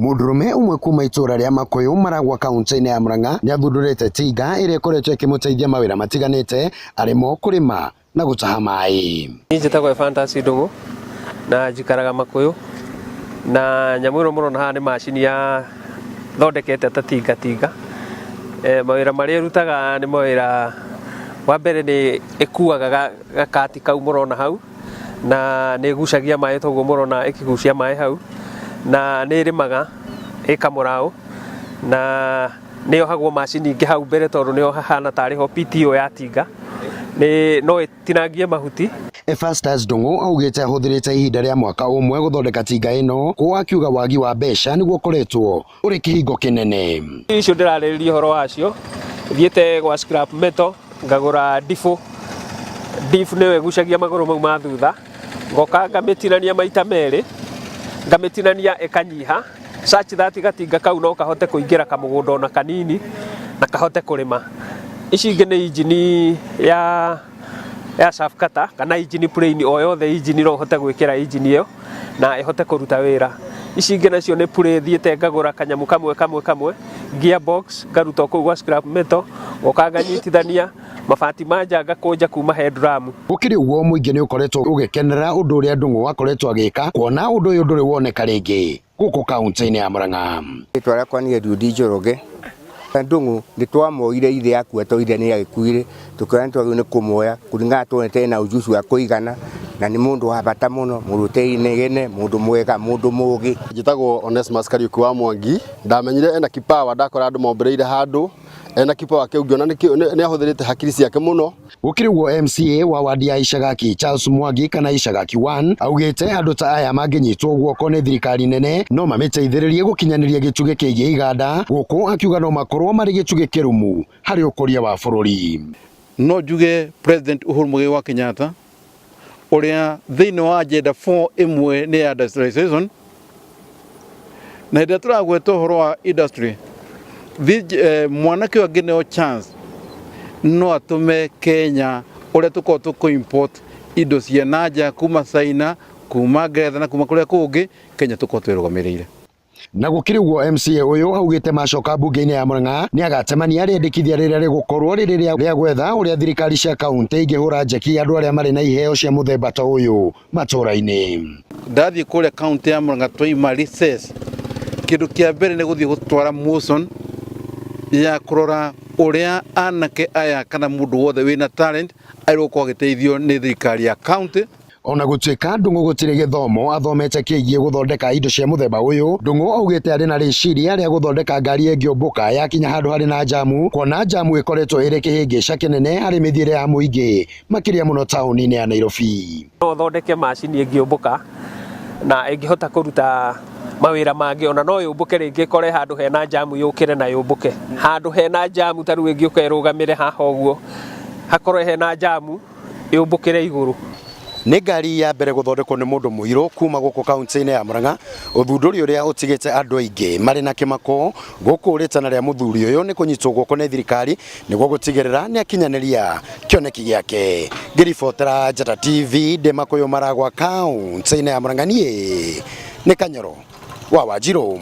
Mundurume umwe kuma itura ria Makuyu Maragwa kaunti-ini ya Murang'a niathundurite tinga iria ikoretwo ikimuteithia mawira matiganite arimo kurima na gutaha mai. Njitagwo Fantasy Ndungu na njikaraga Makuyu na nyamu ino murona haha ni macini ya thondekete ta tinga mawira maria irutaga ni mawira wa mbere ni ikuaga gakati kau murona hau na ni gucagia mai toguo murona ikigucia mai hau na ni rimaga ikamurao na ni ohagwo macini ingi hau mbere tondu ni ohana tari ho PTO ya tinga ni no itinangie mahuti. Fantasy Ndungu augite ahuthirite ihinda ria mwaka umwe guthondeka tinga ino ko akiuga wagi wa mbeca niguo koretwo uri kihingo kinene. Icio ndiraririria horo wacio thiete gwa scrap metal ngagura difu niwe gucagia maguru mau ma thutha ngoka ngamitinania maita meri ngamitinania ikanyiha such that gatinga kau no kahote kuingira kamugunda ona kanini na kahote kurima. Ici ingi ni injini ya shaft cutter kana injini plain o yothe injini no hote gwikira injini iyo na ihote kuruta wira. Ici ingi nacio ni pure thiete ngagura kanyamu kamwe gearbox ngaruta kuu gwa scrap metal ngokanganyitithania mabati manja ngakunja kuma head drum. Ukiri uguo muingi ni ukoretwo ugikenera undu uria Ndungu akoretwo agika kuona undu uyu nduri woneka ringi guku kaunti-ini ya Murang'a. Twara kwa ni Ndudi Njoroge Ndungu nditwamoire ithe yakua toire ni agikuire tukana twagire ni kumoya kuringana twonete na ujuzi wa kuigana na ni mundu wa bata muno murutei-ini gene mundu mwega mundu mugi. Njitagwo Onesmus Kariuki wa Mwangi ndamenyire ena kipawa ndakora andu mombereire handu ena kipawa kiu ngiona ni ahuthirite hakiri ciake muno. Ukiri uguo MCA wa wadi ya Ishagaki Charles Mwangi kana Ishagaki 1 augite andu ta aya manginyitwo guoko ni thirikari nene no mamiteithiririe gukinyaniria gicuge kigie iganda guku akiuga no makorwo mari gicuge kirumu hari ukuria wa bururi. No juge President Uhuru Muigai Kenyatta uria thiini wa agenda 4 imwe ni ya industrialization na ndio turagweta horo wa industry mwanake wa geneo chance no atume Kenya uria tuko tuko import indo cia naja kuma China kuma Ngeretha na kuma kuria kungi Kenya tuko twirugamirire. Na gukiri uguo MCA uyu augite macoka bunge-ini ya Murang'a ni agatemania riendekithia riria rigukorwo riria gwetha uria thirikari cia kaunti ingihura njeki andu aria mari na iheo cia muthemba ta uyu matura-ini. Ndathie kuria kaunti ya Murang'a twaima recess kindu kia mbere ni guthie gutwara motion ya kurora uria anake aya kana mundu wothe wina talent airwo agiteithio ni thirikari ya county. Ona gutuika Ndungu gutire githomo athomete kiigie guthondeka indo cia muthemba uyu Ndungu augite ari na riciria ria guthondeka ngari engiobuka yakinya handu hari na jamu kuona jamu ikoretwo iri kihingica kinene hari mithiire ya muingi makiria muno tauni-ini ya Nairobi. No thondeke macini engiobuka na engihota kuruta mawira mangi ona no yumbuke ringi kore handu hena jamu yukire na yumbuke handu hena jamu taru engioka irugamire haha uguo hakorwo hena jamu yumbukire iguru. Ni ngari ya mbere guthondekwo ni mundu muiru kuma guku kaunti-ini ya Murang'a uthunduri uria utigite andu aingi mari na kimako guku ritana ria muthuri uyu ni kunyitwo guoko ni thirikari niguo gutigirira ni akinyaniria kioneki giake. Ngiribotera Njata TV de Makuyu Maragwa kaunti-ini ya Murang'a ni Kanyoro wa Wanjiru.